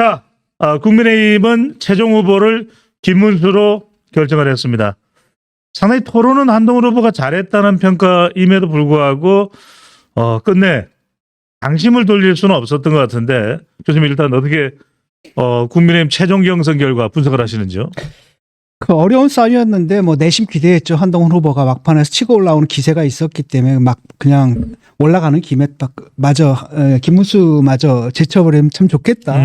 자, 국민의힘은 최종 후보를 김문수로 결정을 했습니다. 상당히 토론은 한동훈 후보가 잘했다는 평가임에도 불구하고 끝내 방심을 돌릴 수는 없었던 것 같은데 교수님 일단 어떻게 국민의힘 최종 경선 결과 분석을 하시는지요? 그 어려운 싸움이었는데 뭐 내심 기대했죠. 한동훈 후보가 막판에서 치고 올라오는 기세가 있었기 때문에 막 그냥 올라가는 김에 딱 김문수마저 제쳐버리면 참 좋겠다.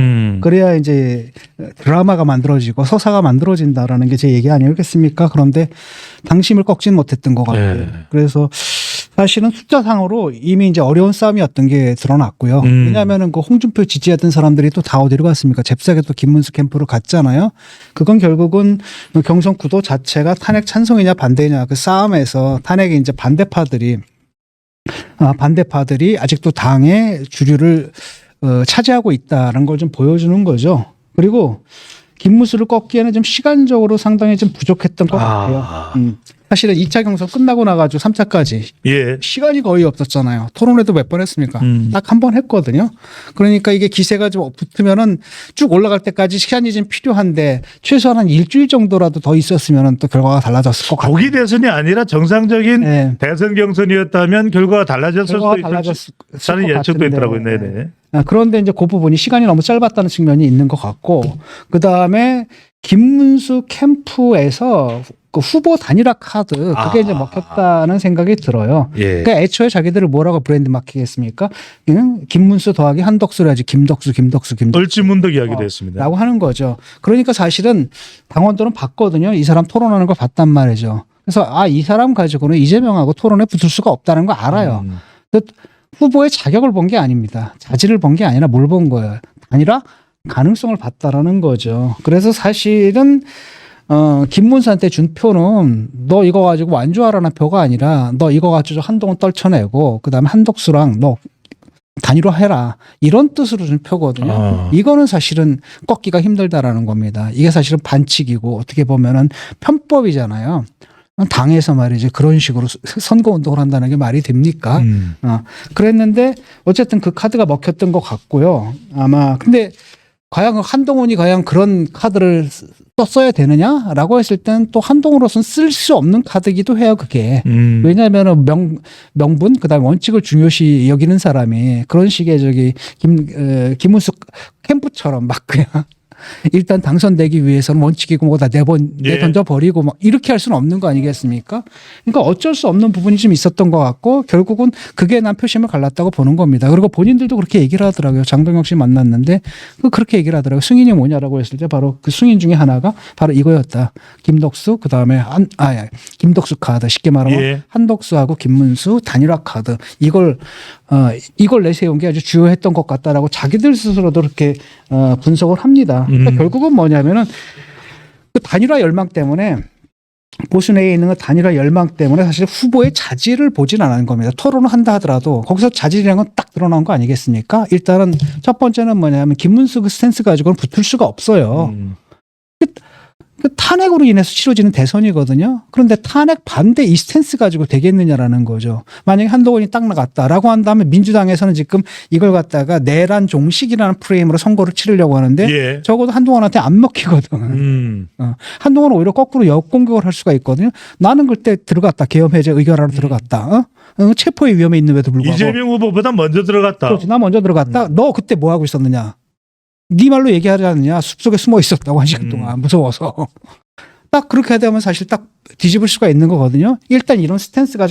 그래야 이제 드라마가 만들어지고 서사가 만들어진다라는 게 제 얘기 아니었겠습니까? 그런데 당심을 꺾진 못했던 것 같아요. 네. 그래서 사실은 숫자상으로 이미 이제 어려운 싸움이었던 게 드러났고요. 왜냐하면은 그 홍준표 지지하던 사람들이 또 다 어디로 갔습니까? 잽싸게 또 김문수 캠프로 갔잖아요. 그건 결국은 경선 구도 자체가 탄핵 찬성이냐 반대냐 그 싸움에서 탄핵의 이제 반대파들이 아직도 당의 주류를 차지하고 있다는 걸 좀 보여주는 거죠. 그리고 김문수를 꺾기에는 좀 시간적으로 상당히 좀 부족했던 것 같아요. 사실은 2차 경선 끝나고 나가지고 3차까지 예. 시간이 거의 없었잖아요. 토론회도 몇 번 했습니까? 딱 한 번 했거든요. 그러니까 이게 기세가 좀 붙으면은 쭉 올라갈 때까지 시간이 좀 필요한데 최소한 한 일주일 정도라도 더 있었으면은 또 결과가 달라졌을 것 같아요. 조기 대선이 아니라 정상적인 네. 대선 경선이었다면 결과가 달라졌을 수 있다는 예측도 있더라고요. 네네. 그런데 이제 그 부분이 시간이 너무 짧았다는 측면이 있는 것 같고 그 다음에 김문수 캠프에서 그 후보 단일화 카드 그게 이제 먹혔다는 생각이 들어요. 예. 그러니까 애초에 자기들을 뭐라고 브랜드 마킹했습니까? 김문수 더하기 한덕수를 하지 김덕수. 얼찌문덕 이야기도 했습니다. 라고 하는 거죠. 그러니까 사실은 당원들은 봤거든요. 이 사람 토론하는 걸 봤단 말이죠. 그래서 이 사람 가지고는 이재명하고 토론에 붙을 수가 없다는 걸 알아요. 후보의 자격을 본 게 아닙니다. 자질을 본 게 아니라 뭘 본 거예요. 아니라 가능성을 봤다라는 거죠. 그래서 사실은 김문수한테 준 표는 너 이거 가지고 완주하라는 표가 아니라 너 이거 가지고 한동훈 떨쳐내고 그다음에 한덕수랑 너 단일화해라 이런 뜻으로 준 표거든요. 이거는 사실은 꺾기가 힘들다라는 겁니다. 이게 사실은 반칙이고 어떻게 보면은 편법이잖아요. 당에서 말이죠. 그런 식으로 선거운동을 한다는 게 말이 됩니까? 그랬는데 어쨌든 그 카드가 먹혔던 것 같고요. 아마 근데 과연 한동훈이 과연 그런 카드를 썼어야 되느냐라고 했을 땐 또 한동훈으로서는 쓸 수 없는 카드이기도 해요. 그게. 왜냐하면 명분 그다음에 원칙을 중요시 여기는 사람이 그런 식의 김문수 캠프처럼 막 그냥 일단 당선되기 위해서는 원칙이고 뭐고 다 내던져 버리고 막 이렇게 할 수는 없는 거 아니겠습니까? 그러니까 어쩔 수 없는 부분이 좀 있었던 것 같고 결국은 그게 난 표심을 갈랐다고 보는 겁니다. 그리고 본인들도 그렇게 얘기를 하더라고요. 장동혁 씨 만났는데 그렇게 얘기를 하더라고요. 승인이 뭐냐라고 했을 때 바로 그 승인 중에 하나가 바로 이거였다. 김덕수 그다음에 김덕수 카드 쉽게 말하면 한덕수하고 김문수 단일화 카드 이걸 내세운 게 아주 주요했던 것 같다라고 자기들 스스로도 그렇게 분석을 합니다. 그러니까 결국은 뭐냐면은 그 단일화 열망 때문에 보수 내에 있는 그 단일화 열망 때문에 사실 후보의 자질을 보진 않은 겁니다. 토론을 한다 하더라도 거기서 자질이라는 건 딱 드러난 거 아니겠습니까? 일단은 첫 번째는 뭐냐면 김문수 그 스탠스 가지고는 붙을 수가 없어요. 그 탄핵으로 인해서 치러지는 대선이거든요. 그런데 탄핵 반대 이 스탠스 가지고 되겠느냐라는 거죠. 만약에 한동훈이 딱 나갔다라고 한다면 민주당에서는 지금 이걸 갖다가 내란 종식이라는 프레임으로 선거를 치르려고 하는데 적어도 한동훈한테 안 먹히거든. 한동훈은 오히려 거꾸로 역공격을 할 수가 있거든요. 나는 그때 들어갔다. 계엄 해제 의결하러 들어갔다. 체포의 위험에 있는데도 불구하고. 이재명 후보보다 먼저 들어갔다. 그렇지. 나 먼저 들어갔다. 너 그때 뭐 하고 있었느냐. 네 말로 얘기하지 않느냐. 숲속에 숨어 있었다고 한 시간 동안 무서워서. 딱 그렇게 되면 사실 딱 뒤집을 수가 있는 거거든요. 일단 이런 스탠스가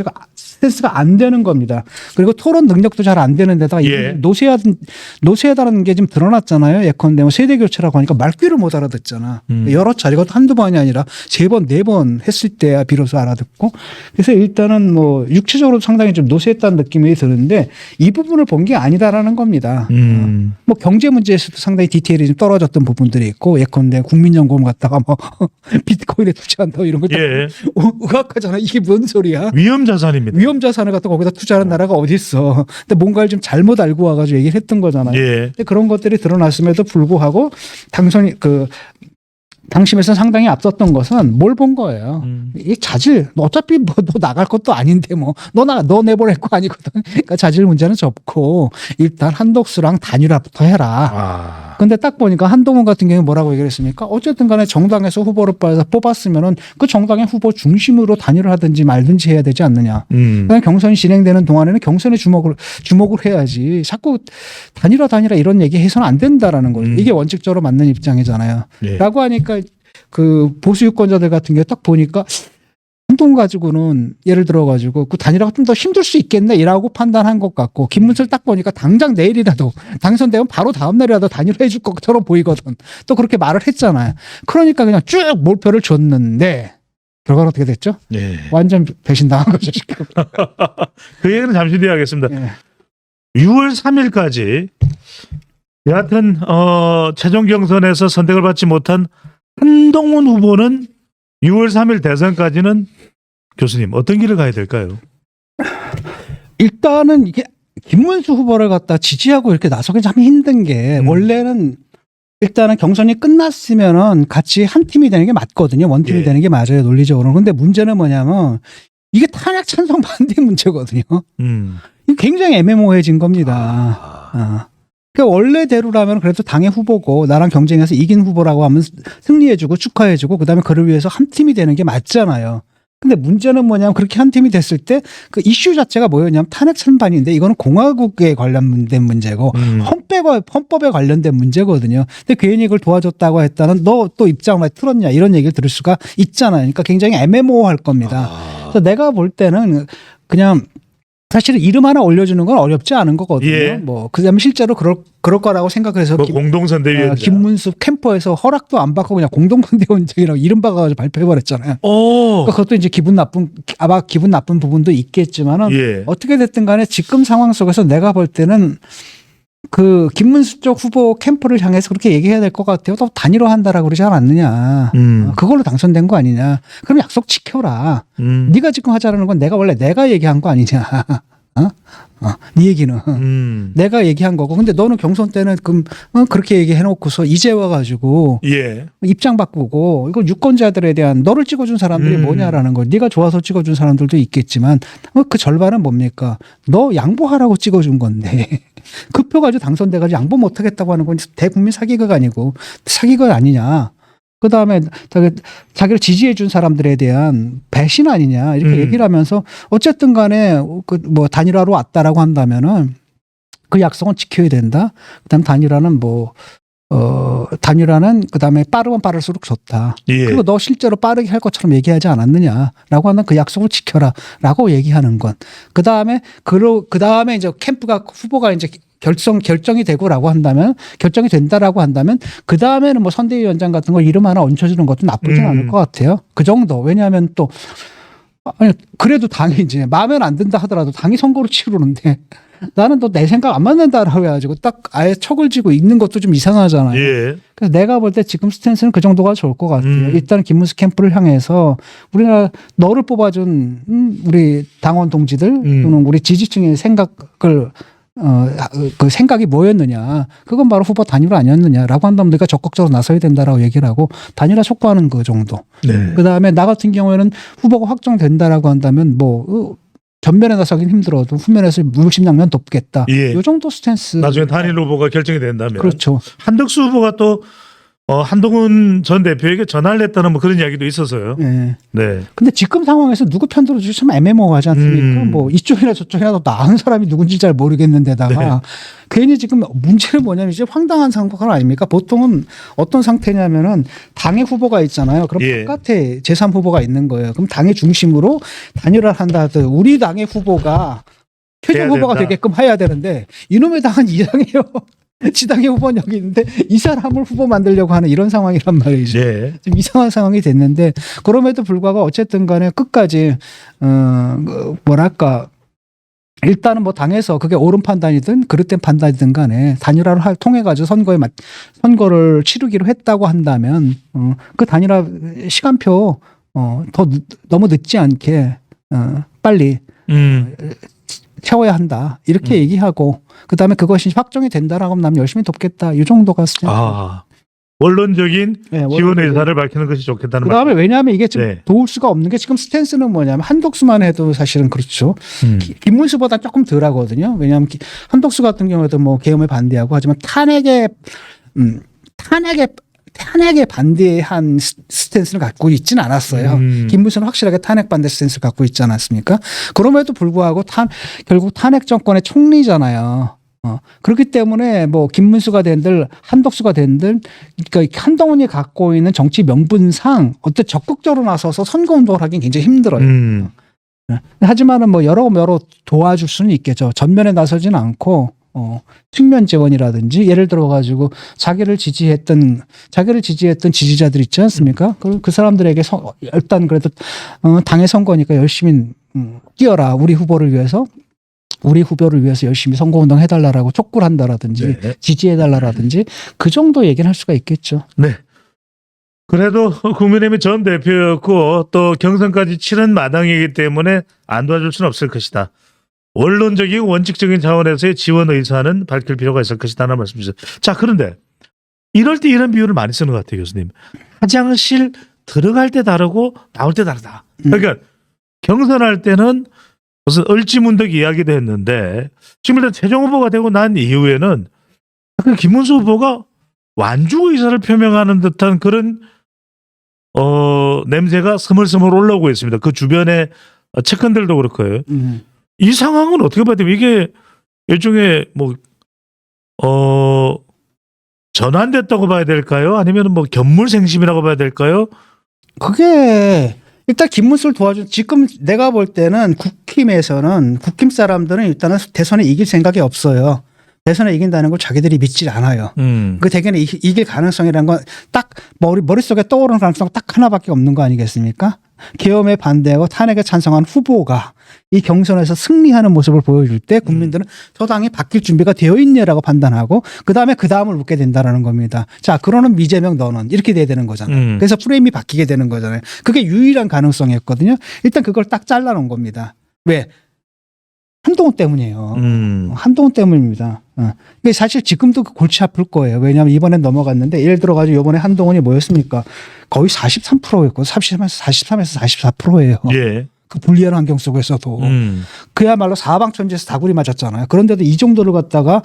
안 되는 겁니다. 그리고 토론 능력도 잘 안 되는 데다가 노쇠하다는 게 좀 드러났잖아요. 예컨대 뭐 세대 교체라고 하니까 말귀를 못 알아듣잖아. 여러 차례 그것도 한두 번이 아니라 3번, 4번 했을 때야 비로소 알아듣고. 그래서 일단은 뭐 육체적으로 상당히 좀 노쇠했다는 느낌이 드는데 이 부분을 본 게 아니다라는 겁니다. 뭐 경제 문제에서도 상당히 디테일이 좀 떨어졌던 부분들이 있고 예컨대 국민연금 갖다가 뭐 비트코인에 투자한다 이런 거 의학하잖아. 이게 뭔 소리야? 위험자산입니다. 위험자산을 갖다 거기다 투자하는 나라가 어디 있어? 근데 뭔가를 좀 잘못 알고 와가지고 얘기를 했던 거잖아요. 근데 그런 것들이 드러났음에도 불구하고 당심에서 상당히 앞섰던 것은 뭘 본 거예요. 이 자질, 어차피 뭐 너 나갈 것도 아닌데 뭐 너 내보낼 거 아니거든. 그러니까 자질 문제는 접고 일단 한덕수랑 단일화부터 해라. 근데 딱 보니까 한동훈 같은 경우에 뭐라고 얘기를 했습니까? 어쨌든 간에 정당에서 후보를 뽑았으면은 그 정당의 후보 중심으로 단일을 하든지 말든지 해야 되지 않느냐. 그다음에 경선이 진행되는 동안에는 경선에 주목을 해야지. 자꾸 단일화 이런 얘기 해서는 안 된다라는 거예요. 이게 원칙적으로 맞는 입장이잖아요. 예. 라고 하니까 그 보수 유권자들 같은 경우 딱 보니까 한동훈 가지고는 예를 들어가지고 그 단일화가 좀 더 힘들 수 있겠네라고 판단한 것 같고 김문수를 딱 보니까 당장 내일이라도 당선되면 바로 다음 날이라도 단일화 해줄 것처럼 보이거든. 또 그렇게 말을 했잖아요. 그러니까 그냥 쭉 몰표를 줬는데 결과는 어떻게 됐죠? 예. 완전 배신당한 거죠. 지금. 그 얘기는 잠시 뒤에 하겠습니다. 예. 6월 3일까지 여하튼 최종 경선에서 선택을 받지 못한 한동훈 후보는 6월 3일 대선까지는 교수님 어떤 길을 가야 될까요? 일단은 이게 김문수 후보를 갖다 지지하고 이렇게 나서기 참 힘든 게 원래는 일단은 경선이 끝났으면은 같이 한 팀이 되는 게 맞거든요. 원팀이 예. 되는 게 맞아요. 논리적으로. 근데 문제는 뭐냐면 이게 탄핵 찬성 반대 문제거든요. 이게 굉장히 애매모호해진 겁니다. 그러니까 원래대로라면 그래도 당의 후보고 나랑 경쟁해서 이긴 후보라고 하면 승리해주고 축하해주고 그다음에 그를 위해서 한 팀이 되는 게 맞잖아요. 근데 문제는 뭐냐면 그렇게 한 팀이 됐을 때 그 이슈 자체가 뭐였냐면 탄핵 찬반인데 이거는 공화국에 관련된 문제고 헌법에 관련된 문제거든요. 근데 괜히 그걸 도와줬다고 했다는 너 또 입장 왜 틀었냐 이런 얘기를 들을 수가 있잖아요. 그러니까 굉장히 애매모호할 겁니다. 그래서 내가 볼 때는 그냥 사실은 이름 하나 올려주는 건 어렵지 않은 거거든요. 예. 뭐 그다음에 실제로 그럴 거라고 생각해서 뭐 공동선대위원장. 김문수 캠퍼에서 허락도 안 받고 그냥 공동선대위원장이라고 이름 박아가지고 발표해버렸잖아요. 그러니까 그것도 이제 아마 기분 나쁜 부분도 있겠지만은 예. 어떻게 됐든 간에 지금 상황 속에서 내가 볼 때는 그 김문수 쪽 후보 캠프를 향해서 그렇게 얘기해야 될 것 같아요. 또 단일화 한다라고 그러지 않았느냐. 그걸로 당선된 거 아니냐. 그럼 약속 지켜라. 네가 지금 하자라는 건 내가 얘기한 거 아니냐. 네 얘기는 내가 얘기한 거고. 근데 너는 경선 때는 그렇게 얘기해놓고서 이제 와가지고 예. 입장 바꾸고 이거 유권자들에 대한 너를 찍어준 사람들이 뭐냐라는 거. 네가 좋아서 찍어준 사람들도 있겠지만 그 절반은 뭡니까? 너 양보하라고 찍어준 건데 그 표 가지고 당선돼가지고 양보 못하겠다고 하는 건 대국민 사기극 아니고 사기극 아니냐. 그 다음에 자기를 지지해준 사람들에 대한 배신 아니냐 이렇게 얘기를 하면서 어쨌든 간에 뭐 단일화로 왔다라고 한다면은 그 약속은 지켜야 된다. 그다음 단일화는 단일화는 그다음에 빠르면 빠를수록 좋다. 예. 그리고 너 실제로 빠르게 할 것처럼 얘기하지 않았느냐라고 하는 그 약속을 지켜라라고 얘기하는 건. 그다음에 이제 후보가 이제 결정이 되고라고 한다면 결정이 된다라고 한다면 그 다음에는 뭐 선대위원장 같은 거 이름 하나 얹혀주는 것도 나쁘진 않을 것 같아요. 그 정도. 왜냐하면 또 그래도 당이 이제 마음에 안 든다 하더라도 당이 선거로 치르는데 나는 또 내 생각 안 맞는다라고 해가지고 딱 아예 척을 지고 있는 것도 좀 이상하잖아요. 예. 그래서 내가 볼 때 지금 스탠스는 그 정도가 좋을 것 같아요. 일단 김문수 캠프를 향해서 우리나라 너를 뽑아준 우리 당원 동지들 또는 우리 지지층의 생각을 그 생각이 뭐였느냐. 그건 바로 후보 단일화 아니었느냐라고 한다면 우리가 적극적으로 나서야 된다라고 얘기를 하고 단일화 촉구하는 그 정도. 네. 그다음에 나 같은 경우에는 후보가 확정된다라고 한다면 전면에 나서긴 힘들어도 후면에서 물심양면 돕겠다. 예. 이 정도 스탠스. 나중에 단일 후보가 결정이 된다면. 그렇죠. 한덕수 후보가 또 한동훈 전 대표에게 전화를 했다는 뭐 그런 이야기도 있어서요. 네. 네. 근데 지금 상황에서 누구 편 들어주기 참 애매모호하지 않습니까? 뭐 이쪽이나 저쪽이나 더 나은 사람이 누군지 잘 모르겠는데다가 네. 괜히 지금 문제는 뭐냐면 이제 황당한 상황 아닙니까? 보통은 어떤 상태냐면은 당의 후보가 있잖아요. 그럼 예. 바깥에 제3 후보가 있는 거예요. 그럼 당의 중심으로 단일화를 한다 하더라도 우리 당의 후보가 최종 해야 후보가 된다. 되게끔 해야 되는데 이놈의 당은 이상해요. 지당의 후보는 여기 있는데 이 사람을 후보 만들려고 하는 이런 상황이란 말이죠. 예. 좀 이상한 상황이 됐는데 그럼에도 불구하고 어쨌든 간에 끝까지 뭐랄까 일단은 뭐 당에서 그게 옳은 판단이든 그릇된 판단이든 간에 단일화를 통해 가지고 선거를 치르기로 했다고 한다면 그 단일화 시간표 너무 늦지 않게 빨리 채워야 한다 이렇게 얘기하고 그다음에 그것이 확정이 된다라고 하면 남 열심히 돕겠다 이 정도가 원론적인 네, 지원 의사를 밝히는 것이 좋겠다는 그다음에 왜냐하면 이게 좀 네. 도울 수가 없는 게 지금 스탠스는 뭐냐면 한덕수만 해도 사실은 그렇죠. 김문수보다 조금 덜하거든요. 왜냐하면 한덕수 같은 경우에도 뭐 계엄에 반대하고 하지만 탄핵에 탄핵에 반대한 스탠스를 갖고 있지는 않았어요. 김문수는 확실하게 탄핵 반대 스탠스를 갖고 있지 않았습니까? 그럼에도 불구하고 결국 탄핵 정권의 총리잖아요. 그렇기 때문에 뭐 김문수가 된들 한덕수가 된들 그러니까 한동훈이 갖고 있는 정치 명분상 어떤 적극적으로 나서서 선거운동을 하긴 굉장히 힘들어요. 하지만은 뭐 여러 도와줄 수는 있겠죠. 전면에 나서지는 않고 측면 지원이라든지 예를 들어 가지고 자기를 지지했던 지지자들 있지 않습니까? 그 사람들에게 일단 그래도 당의 선거니까 열심히 뛰어라 우리 후보를 위해서 열심히 선거운동 해달라고 촉구를 한다라든지 네. 지지해달라라든지 그 정도 얘기는 할 수가 있겠죠. 네. 그래도 국민의힘 전 대표였고 또 경선까지 치른 마당이기 때문에 안 도와줄 수는 없을 것이다. 원론적이고 원칙적인 차원에서의 지원 의사는 밝힐 필요가 있을 것이다라는 말씀 주셨어요. 자, 그런데 이럴 때 이런 비유를 많이 쓰는 것 같아요, 교수님. 화장실 들어갈 때 다르고 나올 때 다르다. 그러니까 경선할 때는 무슨 얼찌문덕 이야기도 했는데 지금 일단 최종 후보가 되고 난 이후에는 김문수 후보가 완주 의사를 표명하는 듯한 그런 냄새가 스물스물 올라오고 있습니다. 그 주변의 측근들도 그렇고요. 이 상황은 어떻게 봐야 돼요? 이게 일종의 전환됐다고 봐야 될까요? 아니면 뭐 견물생심이라고 봐야 될까요? 그게 일단 김문수를 도와준 지금 내가 볼 때는 국힘 사람들은 일단은 대선에 이길 생각이 없어요. 대선에 이긴다는 걸 자기들이 믿질 않아요. 그 대개는 이길 가능성이라는 건 딱 머릿속에 떠오르는 가능성 딱 하나밖에 없는 거 아니겠습니까? 계엄에 반대하고 탄핵에 찬성한 후보가 이 경선에서 승리하는 모습을 보여줄 때 국민들은 저 당이 바뀔 준비가 되어 있네라고 판단하고 그다음을 묻게 된다라는 겁니다. 자, 그러는 이재명 너는 이렇게 돼야 되는 거잖아요. 그래서 프레임이 바뀌게 되는 거잖아요. 그게 유일한 가능성이었거든요. 일단 그걸 딱 잘라놓은 겁니다. 왜? 한동훈 때문이에요. 한동훈 때문입니다. 근데 사실 지금도 골치 아플 거예요. 왜냐하면 이번엔 넘어갔는데 예를 들어가지고 이번에 한동훈이 뭐였습니까? 거의 43%였고 43에서 44%예요. 예. 그 불리한 환경 속에서도 그야말로 사방천지에서 다구리 맞았잖아요. 그런데도 이 정도를 갖다가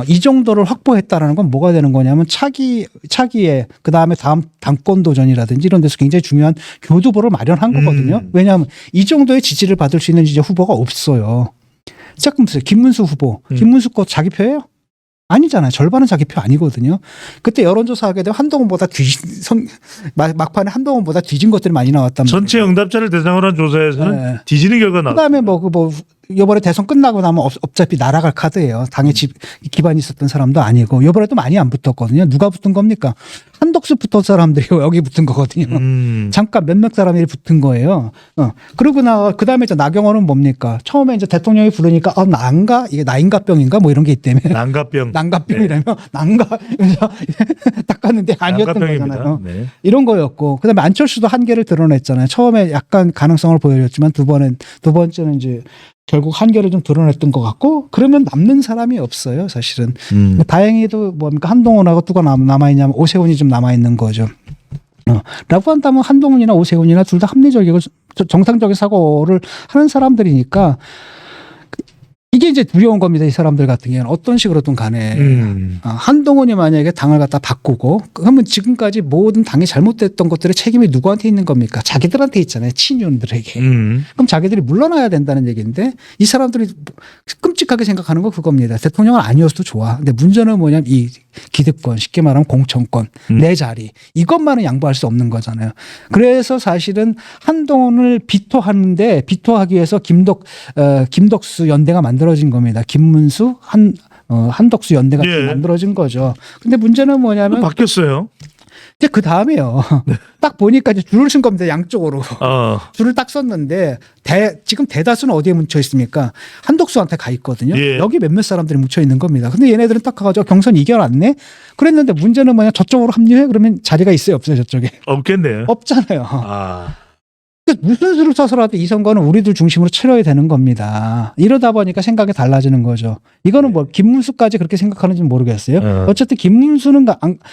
이 정도를 확보했다라는 건 뭐가 되는 거냐면 차기에 그 다음에 다음 당권 도전이라든지 이런 데서 굉장히 중요한 교두보를 마련한 거거든요. 왜냐하면 이 정도의 지지를 받을 수 있는 이제 후보가 없어요. 잠깐 보세요. 김문수 후보. 김문수 거 자기 표예요? 아니잖아요. 절반은 자기 표 아니거든요. 그때 여론조사 하게 되면 막판에 한동훈보다 뒤진 것들이 많이 나왔단 말이에요. 전체 응답자를 대상으로 한 조사에서는 네. 뒤지는 결과가 나왔어요. 그다음에 이번에 대선 끝나고 나면 어차피 날아갈 카드예요. 당에 기반이 있었던 사람도 아니고 이번에도 많이 안 붙었거든요. 누가 붙은 겁니까? 한덕수 붙은 사람들이 여기 붙은 거거든요. 잠깐 몇몇 사람들이 붙은 거예요. 그러고 그다음에 이제 나경원은 뭡니까? 처음에 이제 대통령이 부르니까 난가? 이게 나인가병인가? 뭐 이런 게 있다며. 난가병이라며. 난가. 딱 갔는데 아니었던 거잖아요. 네. 이런 거였고 그다음에 안철수도 한계를 드러냈잖아요. 처음에 약간 가능성을 보여줬지만 두 번째는 이제 결국 한계를 좀 드러냈던 것 같고 그러면 남는 사람이 없어요, 사실은. 다행히도 뭡니까 한동훈하고 누가 남아있냐면 오세훈이 좀 남아있는 거죠. 라고 한다면 한동훈이나 오세훈이나 둘 다 합리적이고 정상적인 사고를 하는 사람들이니까 이게 이제 두려운 겁니다. 이 사람들 같은 경우는 어떤 식으로든 간에 한동훈이 만약에 당을 갖다 바꾸고 그러면 지금까지 모든 당이 잘못됐던 것들의 책임이 누구한테 있는 겁니까? 자기들한테 있잖아요. 친윤들에게. 그럼 자기들이 물러나야 된다는 얘기인데 이 사람들이 끔찍하게 생각하는 거 그겁니다. 대통령은 아니었어도 좋아. 근데 문제는 뭐냐면 이 기득권, 쉽게 말하면 공천권, 내 자리 이것만은 양보할 수 없는 거잖아요. 그래서 사실은 한동훈을 비토하기 위해서 김덕수 연대가 만들어진 겁니다. 김문수, 한덕수 연대가 만들어진 거죠. 근데 문제는 뭐냐면 바뀌었어요. 이제 그 다음에요. 딱 보니까 이제 줄을 쓴 겁니다. 양쪽으로. 줄을 딱 썼는데 지금 대다수는 어디에 뭉쳐 있습니까? 한덕수한테 가 있거든요. 예. 여기 몇몇 사람들이 뭉쳐 있는 겁니다. 근데 얘네들은 딱 가가지고 경선 이겨놨네? 그랬는데 문제는 뭐냐? 저쪽으로 합류해? 그러면 자리가 있어요? 없어요? 저쪽에? 없겠네요. 없잖아요. 그러니까 무슨 수를 써서라도 이 선거는 우리들 중심으로 치러야 되는 겁니다. 이러다 보니까 생각이 달라지는 거죠. 이거는 뭐 김문수까지 그렇게 생각하는지는 모르겠어요. 어쨌든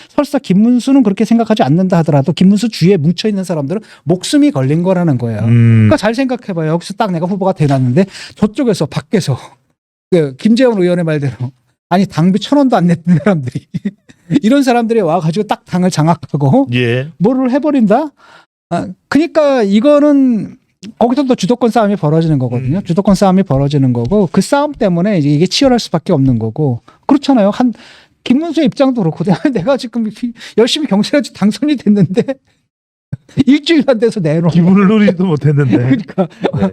설사 김문수는 그렇게 생각하지 않는다 하더라도 김문수 주위에 뭉쳐 있는 사람들은 목숨이 걸린 거라는 거예요. 그러니까 잘 생각해봐요. 여기서 딱 내가 후보가 돼놨는데 저쪽에서 밖에서 김재원 의원의 말대로 아니 당비 1,000원도 안 냈던 사람들이 이런 사람들이 와가지고 딱 당을 장악하고 예. 뭐를 해버린다. 그러니까 이거는 거기서 또 주도권 싸움이 벌어지는 거거든요. 주도권 싸움이 벌어지는 거고 그 싸움 때문에 이제 이게 치열할 수밖에 없는 거고 그렇잖아요. 김문수의 입장도 그렇고 내가 지금 열심히 경선에서 당선이 됐는데 일주일 안 돼서 내놓아. 기분을 누리지도 못했는데. 그러니까 네.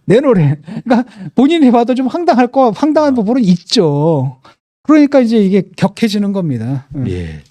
내놓으래. 그러니까 본인이 봐도 좀 황당한 부분은 있죠. 그러니까 이제 이게 격해지는 겁니다. 예.